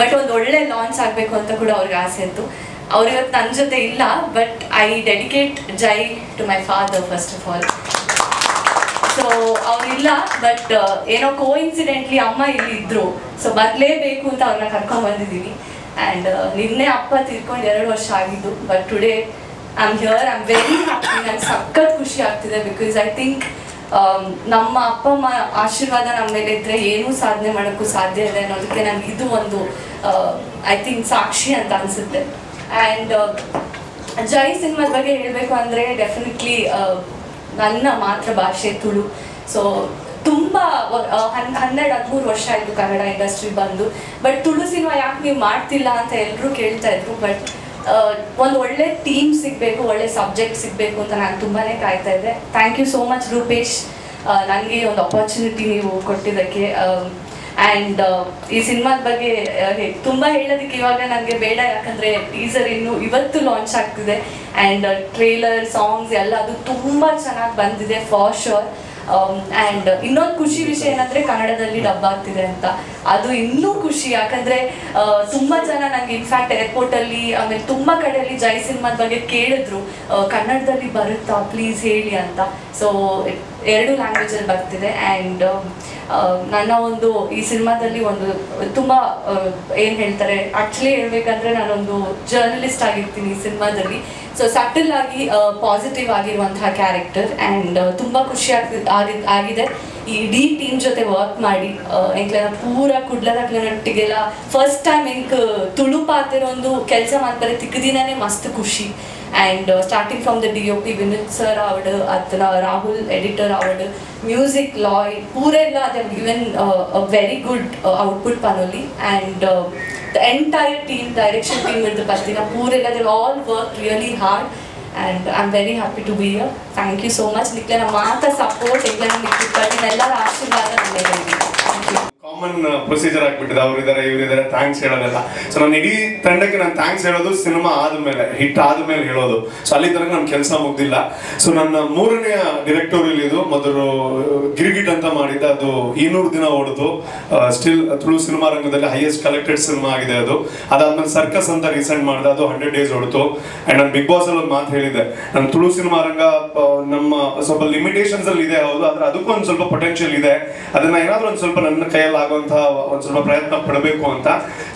But ಒಂದು ಒಳ್ಳೆ launch ಆಗಬೇಕು ಅಂತ ಕೂಡ ಅವ್ರಿಗೆ ಆಸೆ ಇತ್ತು. ಅವ್ರು ಇವತ್ತು ನನ್ನ ಜೊತೆ ಇಲ್ಲ, but I dedicate Jai to my father first of all. So ಅವರಿಲ್ಲ, ಬಟ್ ಏನೋ ಕೋಇನ್ಸಿಡೆಂಟ್ಲಿ ಅಮ್ಮ ಇಲ್ಲಿ ಇದ್ರು, ಸೊ ಬರಲೇಬೇಕು ಅಂತ ಅವ್ರನ್ನ ಕರ್ಕೊಂಡು ಬಂದಿದ್ದೀವಿ. ಆ್ಯಂಡ್ ನಿನ್ನೆ ಅಪ್ಪ ತಿರ್ಕೊಂಡು 2 ವರ್ಷ ಆಗಿದ್ದು, but today I am here. I am very happy. ನಂಗೆ ಸಖತ್ ಖುಷಿ ಆಗ್ತಿದೆ, ಬಿಕಾಸ್ ಐ ಥಿಂಕ್ ನಮ್ಮ ಅಪ್ಪ ಅಮ್ಮ ಆಶೀರ್ವಾದ ನಮ್ಮ ಮೇಲೆ ಇದ್ದರೆ ಏನೂ ಸಾಧನೆ ಮಾಡೋಕ್ಕೂ ಸಾಧ್ಯ ಇದೆ ಅನ್ನೋದಕ್ಕೆ ನನಗೆ ಇದು ಒಂದು ಐ ಥಿಂಕ್ ಸಾಕ್ಷಿ ಅಂತ ಅನಿಸುತ್ತೆ. ಆ್ಯಂಡ್ ಜೈ ಸಿನಿಮಾದ ಬಗ್ಗೆ ಹೇಳಬೇಕು ಅಂದರೆ ಡೆಫಿನೆಟ್ಲಿ ನನ್ನ ಮಾತೃಭಾಷೆ ತುಳು. ಸೊ ತುಂಬ 12-13 ವರ್ಷ ಆಯಿತು ಕನ್ನಡ ಇಂಡಸ್ಟ್ರಿ ಬಂದು. ಬಟ್ ತುಳು ಸಿನಿಮಾ ಯಾಕೆ ನೀವು ಮಾಡ್ತಿಲ್ಲ ಅಂತ ಎಲ್ಲರೂ ಕೇಳ್ತಾ ಇದ್ರು. ಬಟ್ ಒಂದು ಒಳ್ಳೆ ಟೀಮ್ ಸಿಗಬೇಕು, ಒಳ್ಳೆ ಸಬ್ಜೆಕ್ಟ್ ಸಿಗಬೇಕು ಅಂತ ನಾನು ತುಂಬಾ ಕಾಯ್ತಾ ಇದ್ದೆ. Thank you so much Rupesh, ನನಗೆ ಒಂದು ಅಪರ್ಚುನಿಟಿ ನೀವು ಕೊಟ್ಟಿದ್ದಕ್ಕೆ. ಆ್ಯಂಡ್ ಈ ಸಿನಿಮಾದ ಬಗ್ಗೆ ತುಂಬ ಹೇಳೋದಕ್ಕೆ ಇವಾಗ ನನಗೆ ಬೇಡ, ಯಾಕಂದರೆ ಟೀಸರ್ ಇನ್ನು ಇವತ್ತು ಲಾಂಚ್ ಆಗ್ತಿದೆ. ಆ್ಯಂಡ್ ಟ್ರೇಲರ್, ಸಾಂಗ್ಸ್ ಎಲ್ಲ ಅದು ತುಂಬ ಚೆನ್ನಾಗಿ ಬಂದಿದೆ ಫಾರ್ ಶೋರ್. ಆ್ಯಂಡ್ ಇನ್ನೊಂದು ಖುಷಿ ವಿಷಯ ಏನಂದರೆ ಕನ್ನಡದಲ್ಲಿ ಡಬ್ ಆಗ್ತಿದೆ ಅಂತ, ಅದು ಇನ್ನೂ ಖುಷಿ. ಯಾಕಂದರೆ ತುಂಬ ಜನ ನನಗೆ ಇನ್ಫ್ಯಾಕ್ಟ್ ಏರ್ಪೋರ್ಟಲ್ಲಿ ಆಮೇಲೆ ತುಂಬ ಕಡೆಯಲ್ಲಿ ಜೈ ಸಿನಿಮಾದ ಬಗ್ಗೆ ಕೇಳಿದ್ರು, ಕನ್ನಡದಲ್ಲಿ ಬರುತ್ತಾ ಪ್ಲೀಸ್ ಹೇಳಿ ಅಂತ. ಸೊ 2 ಲ್ಯಾಂಗ್ವೇಜಲ್ಲಿ ಬರ್ತಿದೆ. ಆ್ಯಂಡ್ ನನ್ನ ಒಂದು ಈ ಸಿನಿಮಾದಲ್ಲಿ ಒಂದು ತುಂಬ ಏನು ಹೇಳ್ತಾರೆ, ಆ್ಯಕ್ಚುಲಿ ಹೇಳ್ಬೇಕಂದ್ರೆ ನಾನೊಂದು ಜರ್ನಲಿಸ್ಟ್ ಆಗಿರ್ತೀನಿ ಈ ಸಿನಿಮಾದಲ್ಲಿ. ಸೊ ಸಟಲ್ ಆಗಿ ಪಾಸಿಟಿವ್ ಆಗಿರುವಂತಹ ಕ್ಯಾರೆಕ್ಟರ್. ಆ್ಯಂಡ್ ತುಂಬ ಖುಷಿ ಆಗಿದೆ ಈ ಇಡೀ ಟೀಮ್ ಜೊತೆ ವರ್ಕ್ ಮಾಡಿ. ಎಂಕ್ಲೆನ ಪೂರ ಕುಡ್ಲದಕ್ಲೆನೊಟ್ಟಿಗೆಲ್ಲ ಫಸ್ಟ್ ಟೈಮ್ ಎಂಕ್ ತುಳು ಪಾತಿರೊಂದು ಕೆಲಸ ಮಾಡ್ತಾರೆ ತಿಕ್ಕದಿನೇ ಮಸ್ತ್ ಖುಷಿ. And starting from the DOP Vineeth sir ಅವಡು, ಅತನ ರಾಹುಲ್ ಎಡಿಟರ್ ಅವಡು, ಮ್ಯೂಸಿಕ್ ಲಾಯ್ ಪೂರೆಲ್ಲ ಅದೇ ಗಿವನ್ ವೆರಿ ಗುಡ್ ಔಟ್ಪುಟ್ ಪನೋಲಿ. And the entire team, direction team with the Patina Purella, they all worked really hard, and I'm very happy to be here. Thank you so much. Niklana Mata support, Niklana Nikipati, Nella Ashirvada Nalleri. Thank you. Common procedure ಆಗ್ಬಿಟ್ಟಿದೆ, ಅವರಿದ್ದಾರೆ ಇವರಿದ್ದಾರೆ thanks ಹೇಳೋದೆಲ್ಲ. So ನಾನು ಇಡೀ ತಂಡಕ್ಕೆ ನಾನು thanks ಹೇಳೋದು cinema ಆದಮೇಲೆ, hit ಆದಮೇಲೆ ಹೇಳೋದು. ಸೊ ಅಲ್ಲಿ ತನಕ ನನ್ನ ಕೆಲಸ ಮುಗ್ದಿಲ್ಲ. ಸೊ ನನ್ನ 3ನೇ ಡೈರೆಕ್ಟೋರಿಯಲ್ ಇದು. ಮೊದಲು ಗಿರಿಗಿಟ್ ಅಂತ ಮಾಡಿದ್ದೆ, ಅದು 200 ದಿನ ಓಡಿತು. ಸ್ಟಿಲ್ ತುಳು ಸಿನಿಮಾ ರಂಗದಲ್ಲಿ ಹೈಯೆಸ್ಟ್ ಕಲೆಕ್ಟೆಡ್ ಸಿನಿಮಾ ಆಗಿದೆ ಅದು. ಅದಾದ್ಮೇಲೆ ಸರ್ಕಸ್ ಅಂತ ರೀಸೆಂಟ್ ಮಾಡಿದೆ, ಅದು 100 ಡೇಸ್ ಓಡಿತು. ಆ್ಯಂಡ್ ನಾನು ಬಿಗ್ ಬಾಸ್ ಅಲ್ಲಿ ಒಂದು ಮಾತು ಹೇಳಿದ್ದೆ, ನನ್ನ ತುಳು ಸಿನಿಮಾ ರಂಗ ನಮ್ಮ ಸ್ವಲ್ಪ ಲಿಮಿಟೇಷನ್ಸ್ ಅಲ್ಲಿ ಇದೆ ಹೌದು, ಆದರೆ ಅದಕ್ಕೂ ಒಂದು ಸ್ವಲ್ಪ ಪೊಟೆನ್ಷಿಯಲ್ ಇದೆ. ಅದನ್ನ ಏನಾದರೂ ಒಂದು ಸ್ವಲ್ಪ ನನ್ನ ಕೈಯಲ್ಲಿ ಆಗುವಂತಹ ಒಂದು ಸ್ವಲ್ಪ ಪ್ರಯತ್ನ ಪಡಬೇಕು ಅಂತ.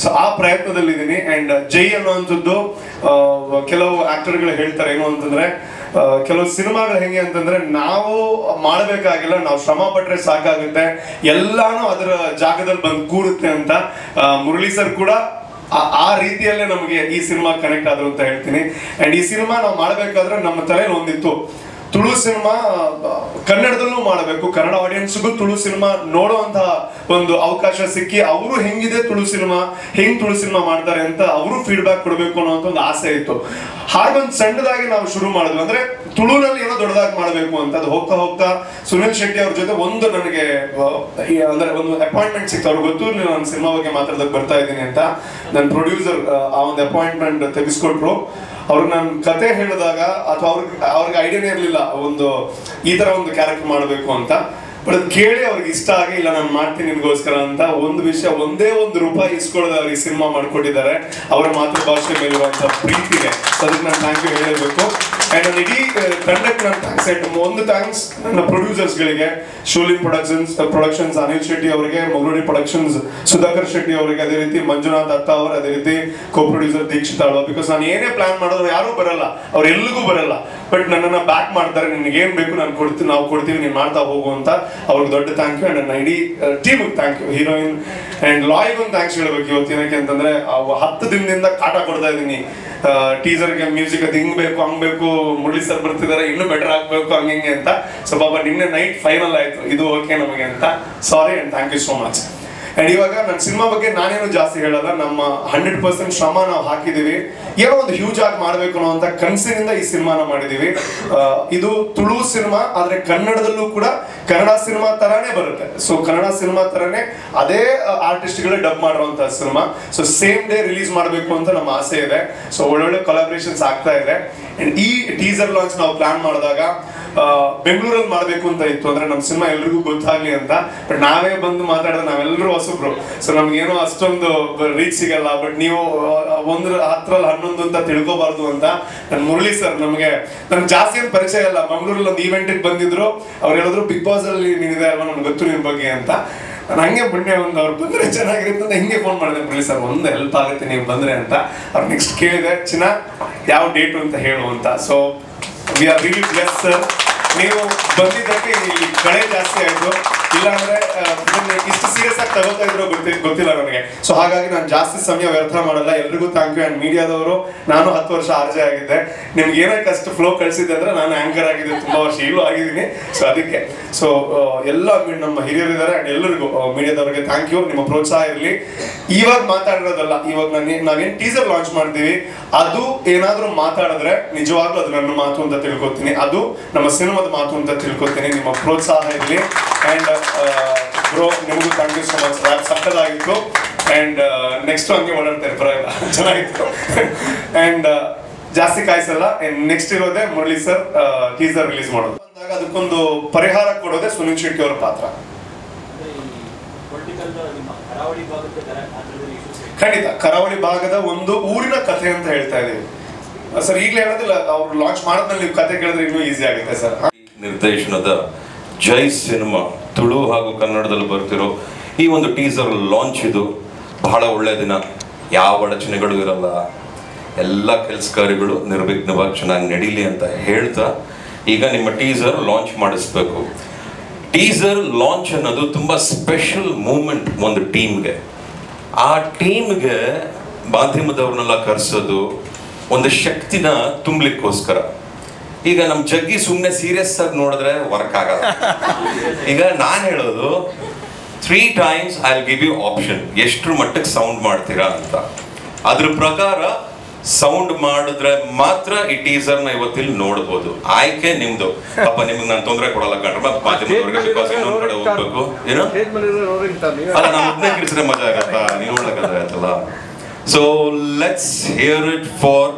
ಸೊ ಆ ಪ್ರಯತ್ನದಲ್ಲಿದ್ದೀನಿ. ಆ್ಯಂಡ್ ಜೈ ಅನ್ನುವಂಥದ್ದು ಕೆಲವು ಆಕ್ಟರ್ಗಳು ಹೇಳ್ತಾರೆ ಏನು ಅಂತಂದ್ರೆ, ಕೆಲವು ಸಿನಿಮಾಗಳು ಹೆಂಗೆ ಅಂತಂದ್ರೆ ನಾವು ಮಾಡಬೇಕಾಗಿಲ್ಲ, ನಾವು ಶ್ರಮ ಪಟ್ರೆ ಸಾಕಾಗುತ್ತೆ, ಎಲ್ಲಾನು ಅದರ ಜಾಗದಲ್ಲಿ ಬಂದು ಕೂರುತ್ತೆ ಅಂತ. ಮುರಳಿ ಸರ್ ಕೂಡ ಆ ರೀತಿಯಲ್ಲೇ ನಮಗೆ ಈ ಸಿನಿಮಾ ಕನೆಕ್ಟ್ ಆದ್ರು ಅಂತ ಹೇಳ್ತೀನಿ. ಆ್ಯಂಡ್ ಈ ಸಿನಿಮಾ ನಾವು ಮಾಡಬೇಕಾದ್ರೆ ನಮ್ಮ ತಲೆಯಲ್ಲಿ ಒಂದಿತ್ತು, ತುಳು ಸಿನಿಮಾ ಕನ್ನಡದಲ್ಲೂ ಮಾಡಬೇಕು, ಕನ್ನಡ ಆಡಿಯನ್ಸ್ಗೂ ತುಳು ಸಿನಿಮಾ ನೋಡುವಂತಹ ಒಂದು ಅವಕಾಶ ಸಿಕ್ಕಿ ಅವರು ಹೆಂಗಿದೆ ತುಳು ಸಿನಿಮಾ, ಹೆಂಗ್ ತುಳು ಸಿನಿಮಾ ಮಾಡ್ತಾರೆ ಅಂತ ಅವರು ಫೀಡ್ಬ್ಯಾಕ್ ಕೊಡಬೇಕು ಅನ್ನೋಂಥ ಒಂದು ಆಸೆ ಇತ್ತು. ಹಾಗೊಂದು ಸಣ್ಣದಾಗಿ ನಾವು ಶುರು ಮಾಡಿದ್ವಿ, ಅಂದ್ರೆ ತುಳುನಲ್ಲಿ ಏನೋ ದೊಡ್ಡದಾಗಿ ಮಾಡಬೇಕು ಅಂತ. ಅದು ಹೋಗ್ತಾ ಹೋಗ್ತಾ ಸುನಿಲ್ ಶೆಟ್ಟಿ ಅವ್ರ ಜೊತೆ ಒಂದು ನನಗೆ ಅಂದ್ರೆ ಒಂದು ಅಪಾಯಿಂಟ್ಮೆಂಟ್ ಸಿಕ್ತು. ಅವ್ರಿಗೆ ಗೊತ್ತು ನಾನು ಸಿನಿಮಾ ಬಗ್ಗೆ ಮಾತಾಡೋದಕ್ಕೆ ಬರ್ತಾ ಇದ್ದೀನಿ ಅಂತ. ನನ್ನ ಪ್ರೊಡ್ಯೂಸರ್ ಆ ಒಂದು ಅಪಾಯಿಂಟ್ಮೆಂಟ್ ತೆಗೆಸ್ಕೊಟ್ರು. ಅವ್ರಿಗೆ ನಾನು ಕತೆ ಹೇಳಿದಾಗ ಅಥವಾ ಅವ್ರಿಗೆ ಐಡಿಯಾನೇ ಇರಲಿಲ್ಲ ಒಂದು ಈ ತರ ಒಂದು ಕ್ಯಾರೆಕ್ಟರ್ ಮಾಡಬೇಕು ಅಂತ. ಬಟ್ ಅದು ಕೇಳಿ ಅವ್ರಿಗೆ ಇಷ್ಟ ಆಗಿ, ಇಲ್ಲ ನಾನು ಮಾಡ್ತೀನಿ ನಿಮ್ಗೋಸ್ಕರ ಅಂತ ಒಂದು ವಿಷಯ, ಒಂದೇ ₹1 ಇಸ್ಕೊಳ್ಳೋದು ಅವ್ರಿಗೆ ಸಿನಿಮಾ ಮಾಡ್ಕೊಟ್ಟಿದ್ದಾರೆ ಅವರ ಮಾತೃಭಾಷೆ ಮೇಲಿರುವಂತ ಪ್ರೀತಿಗೆ. ಅದಕ್ಕೆ ನಾನು ಥ್ಯಾಂಕ್ ಯು ಹೇಳಬೇಕು. ಆ್ಯಂಡ್ ನಾನು ಇಡೀ ತಂಡಕ್ಕೆ ನಾನು ಥ್ಯಾಂಕ್ಸ್ ಹೇಳ್ತೀನಿ. ಒಂದು ಥ್ಯಾಂಕ್ಸ್ ನನ್ನ ಪ್ರೊಡ್ಯೂಸರ್ಸ್ಗಳಿಗೆ, ಶೋಲಿನ್ ಪ್ರೊಡಕ್ಷನ್ಸ್ ಅನಿಲ್ ಶೆಟ್ಟಿ ಅವರಿಗೆ, ಮೊಗಲೂಡಿ ಪ್ರೊಡಕ್ಷನ್ಸ್ ಸುಧಾಕರ್ ಶೆಟ್ಟಿ ಅವರಿಗೆ, ಅದೇ ರೀತಿ ಮಂಜುನಾಥ್ ದತ್ತ ಅವರು, ಅದೇ ರೀತಿ co producer Dikshit Alva. Because ನಾನು ಏನೇ ಪ್ಲಾನ್ ಮಾಡೋದು ಯಾರೂ ಬರಲ್ಲ, ಅವ್ರೆಲ್ಲಿಗೂ ಬರಲ್ಲ, ಬಟ್ ನನ್ನನ್ನು ಬ್ಯಾಕ್ ಮಾಡ್ತಾರೆ. ನಿನ್ಗೆ ಏನು ಬೇಕು ನಾನು ಕೊಡ್ತೀನಿ, ನಾವು ಕೊಡ್ತೀವಿ, ನೀನು ಮಾಡ್ತಾ ಹೋಗು ಅಂತ. ಅವ್ರಿಗೆ ದೊಡ್ಡ ಥ್ಯಾಂಕ್ ಯು. ಆ್ಯಂಡ್ ನನ್ನ ಇಡೀ ಟೀಮಿಗೆ ಥ್ಯಾಂಕ್ ಯು. ಹೀರೋಯಿನ್ ಆ್ಯಂಡ್ ಲಾಯ್ಗೆ ಒಂದು ಥ್ಯಾಂಕ್ಸ್ ಹೇಳ್ಬೇಕು ಇವತ್ತಿನಕ್ಕೆ ಅಂತಂದ್ರೆ, 10 ದಿನದಿಂದ ಕಾಟ ಕೊಡ್ತಾ ಇದ್ದೀನಿ ಟೀಸರ್ಗೆ, ಮ್ಯೂಸಿಕ್ ಅದು ಹಿಂಗ್ ಬೇಕು ಹಂಗ್ ಬೇಕು, ಮುರಳಿ ಸರ್ ಬರ್ತಿದ್ದಾರೆ ಇನ್ನೂ ಬೆಟರ್ ಆಗ್ಬೇಕು ಹಂಗೆ ಅಂತ. ಸೊ ಪಾಪ ನಿನ್ನೆ ನೈಟ್ ಫೈನಲ್ ಆಯ್ತು, ಇದು ಓಕೆ ನಮಗೆ ಅಂತ. Sorry and thank you so much. And ಇವಾಗ ನನ್ನ ಸಿನಿಮಾ ಬಗ್ಗೆ ನಾನೇನು ಜಾಸ್ತಿ ಹೇಳಲ್ಲ, ನಮ್ಮ 100% ಶ್ರಮ ನಾವು ಹಾಕಿದ್ದೀವಿ. ಏನೋ ಒಂದು ಹ್ಯೂಜ್ ಆಗಿ ಮಾಡ್ಬೇಕು ಅನ್ನೋ ಅಂತ ಕನಸಿನಿಂದ ಈ ಸಿನಿಮಾನ ಮಾಡಿದೀವಿ. ಇದು ತುಳು ಸಿನಿಮಾ, ಆದ್ರೆ ಕನ್ನಡದಲ್ಲೂ ಕೂಡ ಕನ್ನಡ ಸಿನಿಮಾ ತರಾನೇ ಬರುತ್ತೆ. ಸೊ ಕನ್ನಡ ಸಿನಿಮಾ ತರಾನೇ ಅದೇ ಆರ್ಟಿಸ್ಟ್ಗಳೇ ಡಬ್ ಮಾಡಿರುವಂತಹ cinema. So same day release ಮಾಡಬೇಕು ಅಂತ ನಮ್ಮ ಆಸೆ ಇದೆ. ಸೊ ಒಳ್ಳೊಳ್ಳೆ ಕೊಲಾಬ್ರೇಷನ್ಸ್ ಆಗ್ತಾ ಇದೆ. ಈ ಟೀಸರ್ ಲಾಂಚ್ ನಾವು ಪ್ಲಾನ್ ಮಾಡಿದಾಗ ಬೆಂಗಳೂರಲ್ಲಿ ಮಾಡಬೇಕು ಅಂತ ಇತ್ತು, ಅಂದ್ರೆ ನಮ್ಮ ಸಿನಿಮಾ ಎಲ್ರಿಗೂ ಗೊತ್ತಾಗ್ಲಿ ಅಂತ. ಬಟ್ ನಾವೇ ಬಂದು ಮಾತಾಡಿದ್ರೆ ನಾವೆಲ್ಲರೂ ಹೊಸಬ್ರು, ಸೊ ನಮ್ಗೇನೋ ಅಷ್ಟೊಂದು ರೀಚ್ ಸಿಗಲ್ಲ. ಬಟ್ ನೀವು 10 ಅಂತ ತಿಳ್ಕೊಬಾರ್ದು ಅಂತ ನನ್ನ ಮುರಳಿ ಸರ್ ನನ್ಗೆ ಜಾಸ್ತಿ ಏನು ಪರಿಚಯ ಇಲ್ಲ. ಮಂಗಳೂರಲ್ಲಿ ಒಂದು ಈವೆಂಟಿಗೆ ಬಂದಿದ್ರು, ಅವ್ರು ಹೇಳಿದ್ರು ಬಿಗ್ ಬಾಸ್ ಅಲ್ಲಿ ನೀನಿದೆ ಅಲ್ವಾ, ನನ್ಗೆ ಗೊತ್ತು ನಿನ್ ಬಗ್ಗೆ ಅಂತ. ನಾನು ಹಂಗೆ ಪುಣ್ಯ ಒಂದು ಅವ್ರು ಬಂದ್ರೆ ಚೆನ್ನಾಗಿರುತ್ತೆ ಅಂತ ಹಿಂಗೆ ಫೋನ್ ಮಾಡಿದೆ, ಮುರಳಿ ಸರ್ ಒಂದು ಹೆಲ್ಪ್ ಆಗುತ್ತೆ ನೀವು ಬಂದ್ರೆ ಅಂತ. ಅವ್ರು ನೆಕ್ಸ್ಟ್ ಕೇಳಿದೆ, ಚಿನ್ನ ಯಾವ ಡೇಟು ಅಂತ ಹೇಳು ಅಂತ. So we are really blessed sir, ನೀವು ಬಂದಿದ್ದಕ್ಕೆ ಇಲ್ಲಿ ಕಳೆ ಜಾಸ್ತಿ ಆಯಿತು. ಇಲ್ಲಾಂದ್ರೆ ಇಷ್ಟು ಸೀರಿಯಸ್ ಆಗಿ ತಗೋತಾ ಇದ್ರು ಗೊತ್ತಿಲ್ಲ ನನಗೆ. ಸೊ ಹಾಗಾಗಿ ನಾನು ಜಾಸ್ತಿ ಸಮಯ ವ್ಯರ್ಥ ಮಾಡಲ್ಲ. ಎಲ್ರಿಗೂ ಥ್ಯಾಂಕ್ ಯು. ಆ್ಯಂಡ್ ಮೀಡಿಯಾದವರು, ನಾನು 10 ವರ್ಷ RJ ಆಗಿದ್ದೆ. ನಿಮ್ಗೆ ಏನಕ್ಕೆ ಅಷ್ಟು ಫ್ಲೋ ಕಳಿಸಿದ್ದೆ ಅಂದ್ರೆ ನಾನು ಆಂಕರ್ ಆಗಿದ್ದೆ ತುಂಬ ವರ್ಷ, ಇಲ್ಲೂ ಆಗಿದ್ದೀನಿ. ಸೊ ಅದಕ್ಕೆ ಸೊ ಎಲ್ಲ ನಮ್ಮ ಹಿರಿಯರಿದ್ದಾರೆ. ಆ್ಯಂಡ್ ಎಲ್ಲರಿಗೂ ಮೀಡಿಯಾದವ್ರಿಗೆ ಥ್ಯಾಂಕ್ ಯು. ನಿಮ್ಮ ಪ್ರೋತ್ಸಾಹ ಇರಲಿ. ಇವಾಗ ಮಾತಾಡಿರೋದಲ್ಲ, ಇವಾಗ ನಾವೇನು ಟೀಸರ್ ಲಾಂಚ್ ಮಾಡ್ತೀವಿ, ಅದು ಏನಾದರೂ ಮಾತಾಡಿದ್ರೆ ನಿಜವಾಗ್ಲೂ ಅದು ನನ್ನ ಮಾತು ಅಂತ ತಿಳ್ಕೊತೀನಿ, ಅದು ನಮ್ಮ ಸಿನಿಮಾದ ಮಾತು ಅಂತ ತಿಳ್ಕೊತೀನಿ. ನಿಮ್ಮ ಪ್ರೋತ್ಸಾಹ ಇರಲಿ. ಆ್ಯಂಡ್ ಬ್ರೋ, ನಿಮಗೂ ಥ್ಯಾಂಕ್ ಯು ಸೊ ಮಚ್. ಸಕ್ಕದಾಗಿತ್ತು. ಆ್ಯಂಡ್ ನೆಕ್ಸ್ಟ್ ಹಂಗೆ ಓಡಾಡ್ತಾರೆ, ಪರವಾಗಿಲ್ಲ, ಚೆನ್ನಾಗಿತ್ತು. ಆ್ಯಂಡ್ ಜಾಸ್ತಿ ಕಾಯಿಸಲ್ಲ. ನೆಕ್ಸ್ಟ್ ಇರೋದೇ ಮುರಳಿ ಸರ್ ಟೀಸರ್ ರಿಲೀಸ್ ಮಾಡೋದು ಅಂದಾಗ ಅದಕ್ಕೊಂದು ಪರಿಹಾರ ಕೊಡೋದೇ ಸುನಿಲ್ ಶೆಟ್ಟಿ ಅವರ ಪಾತ್ರ. ಖಂಡಿತ ಕರಾವಳಿ ಭಾಗದ ಒಂದು ಊರಿನ ಕಥೆ ಅಂತ ಹೇಳ್ತಾ ಇದೀವಿ ಸರ್. ಈಗಲೇ ಹೇಳೋದಿಲ್ಲ, ಅವ್ರು ಲಾಂಚ್ ಮಾಡಿದ್ಮೇಲೆ ನೀವು ಕಥೆ ಕೇಳಿದ್ರೆ ಇನ್ನೂ ಈಸಿ ಆಗುತ್ತೆ ಸರ್. ನಿರ್ದೇಶನದ ಜೈ ಸಿನಿಮಾ ತುಳು ಹಾಗೂ ಕನ್ನಡದಲ್ಲಿ ಬರ್ತಿರೋ ಈ ಒಂದು ಟೀಸರ್ ಲಾಂಚ್ ಇದು ಬಹಳ ಒಳ್ಳೆಯ ದಿನ. ಯಾವ ಅಡಚಣೆಗಳು ಇರಲ್ಲ, ಎಲ್ಲ ಕೆಲಸ ಕಾರ್ಯಗಳು ನಿರ್ವಿಘ್ನವಾಗಿ ಚೆನ್ನಾಗಿ ನಡೀಲಿ ಅಂತ ಹೇಳ್ತಾ ಈಗ ನಿಮ್ಮ ಟೀಸರ್ ಲಾಂಚ್ ಮಾಡಿಸ್ಬೇಕು. ಟೀಸರ್ ಲಾಂಚ್ ಅನ್ನೋದು ತುಂಬ ಸ್ಪೆಷಲ್ ಮೂಮೆಂಟ್ ಒಂದು ಟೀಮ್ಗೆ. ಆ ಟೀಮ್ಗೆ ಮಾಧ್ಯಮದವ್ರನ್ನೆಲ್ಲ ಕರೆಸೋದು ಒಂದು ಶಕ್ತಿನ ತುಂಬಲಿಕ್ಕೋಸ್ಕರ. ಈಗ ನಮ್ಮ ಜಗ್ಗಿ ಸುಮ್ಮನೆ ಸೀರಿಯಸ್ ಆಗಿ ನೋಡಿದ್ರೆ ವರ್ಕ್ ಆಗಲ್ಲ. ಈಗ ನಾನು ಹೇಳೋದು 3 times I will give you option, ಎಷ್ಟ್ರ ಮಟ್ಟಕ್ಕೆ ಸೌಂಡ್ ಮಾಡ್ತೀರಾ ಅಂತ. ಅದ್ರ ಪ್ರಕಾರ ಸೌಂಡ್ ಮಾಡಿದ್ರೆ ಮಾತ್ರ ಈ ಟೀಸರ್ನ ಇವತ್ತಿಲ್ಲಿ ನೋಡ್ಬೋದು. ಆಯ್ಕೆ ನಿಮ್ದು. ಪಾಪ ನಿಮ್ಗೆ ನಾನು ತೊಂದರೆ ಕೊಡಲ್ಲ ಕಂಡ್ರೆ ಮಾಧ್ಯಮದವ್ರಿಗೆ, ಬಿಕಾಸ್ ಇನ್ನೊಂದ್ ಕಡೆ ಹೋಗ್ಬೇಕು. ಏನೋ ಅಲ್ಲ, ನಾನು ಒಬ್ಬನೇ ಕಿರಿಸಿದ್ರೆ ಮಜಾ ಆಗತ್ತಾ, ನೀವು ಒಳ್ಳೆಕಂದ್ರೆ ಆಯ್ತಲ್ಲ. So let's hear it for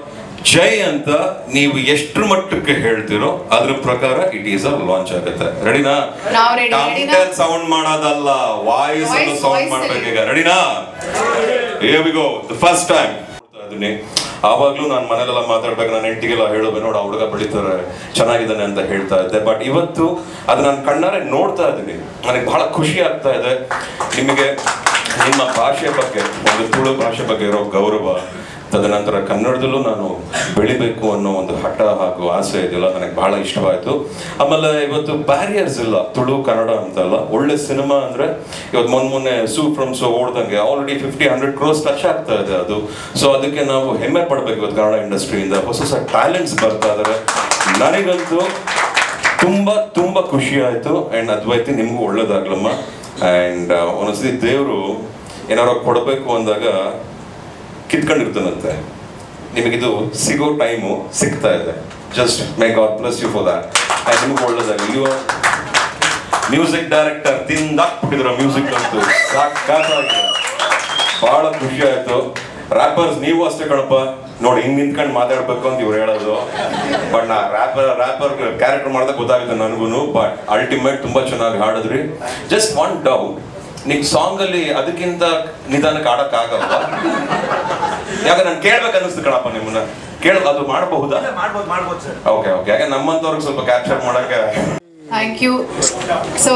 Jai ಅಂತ ನೀವು ಎಷ್ಟ್ರ ಮಟ್ಟಕ್ಕೆ ಹೇಳ್ತಿರೋ ಅದ್ರ ಪ್ರಕಾರ ಈ ಟೀಸರ್ ಲಾಂಚ್ ಆಗುತ್ತೆ. ರೆಡಿನಾ? ಸೌಂಡ್ ಮಾಡೋದಲ್ಲ, ವಾಯ್ಸ್ ಅನ್ನು ಸೌಂಡ್ ಮಾಡ್ಬೇಕೀಗ. ರೆಡಿನಾ? Here we go. The first time ಅದನ್ನೇ ಆವಾಗ್ಲೂ ನಾನು ಮನೇಲೆಲ್ಲ ಮಾತಾಡ್ಬೇಕು, ನಾನು ಹೆಂಡತಿಗೆಲ್ಲ ಹೇಳೋದು, ನೋಡು ಹುಡುಗ ಬೆಳೀತಾರೆ, ಚೆನ್ನಾಗಿದ್ದಾನೆ ಅಂತ ಹೇಳ್ತಾ ಇದ್ದೆ. ಬಟ್ ಇವತ್ತು ಅದು ನಾನು ಕಣ್ಣಾರೆ ನೋಡ್ತಾ ಇದ್ದೀನಿ. ನನಗೆ ಬಹಳ ಖುಷಿ ಆಗ್ತಾ ಇದೆ. ನಿಮಗೆ ನಿಮ್ಮ ಭಾಷೆ ಬಗ್ಗೆ, ಒಂದು ತುಳು ಭಾಷೆ ಬಗ್ಗೆ ಇರೋ ಗೌರವ, ತದನಂತರ ಕನ್ನಡದಲ್ಲೂ ನಾನು ಬೆಳಿಬೇಕು ಅನ್ನೋ ಒಂದು ಹಠ ಹಾಗೂ ಆಸೆ ಇದೆಯಲ್ಲ, ನನಗೆ ಬಹಳ ಇಷ್ಟವಾಯಿತು. ಆಮೇಲೆ ಇವತ್ತು ಬ್ಯಾರಿಯರ್ಸ್ ಇಲ್ಲ, ತುಳು ಕನ್ನಡ ಅಂತಲ್ಲ. ಒಳ್ಳೆ ಸಿನಿಮಾ ಅಂದರೆ ಇವತ್ತು ಮೊನ್ನೆ ಸೂ ಫ್ರಮ್ ಸೋ ಓಡ್ದಂಗೆ ಆಲ್ರೆಡಿ 50-100 crores ಟಚ್ ಆಗ್ತಾ ಇದೆ ಅದು. ಸೊ ಅದಕ್ಕೆ ನಾವು ಹೆಮ್ಮೆ ಪಡಬೇಕು. ಇವತ್ತು ಕನ್ನಡ ಇಂಡಸ್ಟ್ರಿಯಿಂದ ಹೊಸ ಟ್ಯಾಲೆಂಟ್ಸ್ ಬರ್ತಾ ಇದ್ದಾರೆ. ನನಗಂತೂ ತುಂಬ ಖುಷಿ ಆಯಿತು. ಆ್ಯಂಡ್ ಅದ್ವೈತಿ ನಿಮಗೂ ಒಳ್ಳೇದಾಗ್ಲಮ್ಮ. ಆ್ಯಂಡ್ ಒಂದೊಂದ್ಸತಿ ದೇವರು ಏನಾರು ಕೊಡಬೇಕು ಅಂದಾಗ ಕಿತ್ಕೊಂಡಿರ್ತಾನಂತೆ. ನಿಮಗಿದು ಸಿಗೋ ಟೈಮು ಸಿಗ್ತಾ ಇದೆ. Just my god bless you for that. And ನಿಮ್ಗೆ ಒಳ್ಳೇದಾಗಲಿ. ನೀವು ಮ್ಯೂಸಿಕ್ ಡೈರೆಕ್ಟರ್ ತಿಂದಾಕ್ಬಿಟ್ಟಿದ್ರು ಮ್ಯೂಸಿಕ್ ಅಂತೂ ಸಾಕಾಗಿದೆ. ಭಾಳ ಖುಷಿ ಆಯಿತು. ರ್ಯಾಪರ್ಸ್ ನೀವು ಅಷ್ಟೇ ಕಣಪ್ಪ, ನೋಡಿ ಹಿಂಗೆ ನಿಂತ್ಕೊಂಡು ಮಾತಾಡ್ಬೇಕು ಅಂತ ಇವ್ರು ಹೇಳೋದು. ಬಟ್ ನಾ ರ್ಯಾಪರ್ ಕ್ಯಾರೆಕ್ಟರ್ ಮಾಡಿದಾಗ ಗೊತ್ತಾಗುತ್ತೆ ನನಗೂ. ಬಟ್ ಅಲ್ಟಿಮೇಟ್ ತುಂಬ ಚೆನ್ನಾಗಿ ಹಾಡಿದ್ರಿ. ಜಸ್ಟ್ ಒನ್ ಡೌಟ್, ನಿಮ್ ಸಾಂಗ್ ಅಲ್ಲಿ ಅದಕ್ಕಿಂತ ನಿಧಾನಕ್ಕೆ ಆಡಕ್ಕಾಗಲ್ಲ? ಯಾಕೆ ನಾನು ಕೇಳ್ಬೇಕು ಅನ್ನಿಸ್ತು ಕಣಪ್ಪ ನಿಮ್ಮನ್ನ. ಅದು ಮಾಡಬಹುದಾ? Okay okay. ಯಾಕೆ ನಮ್ಮಂತವ್ರಿಗೆ ಸ್ವಲ್ಪ ಕ್ಯಾಪ್ಚರ್ ಮಾಡಕ್ಕೆ. Thank you. ಸೊ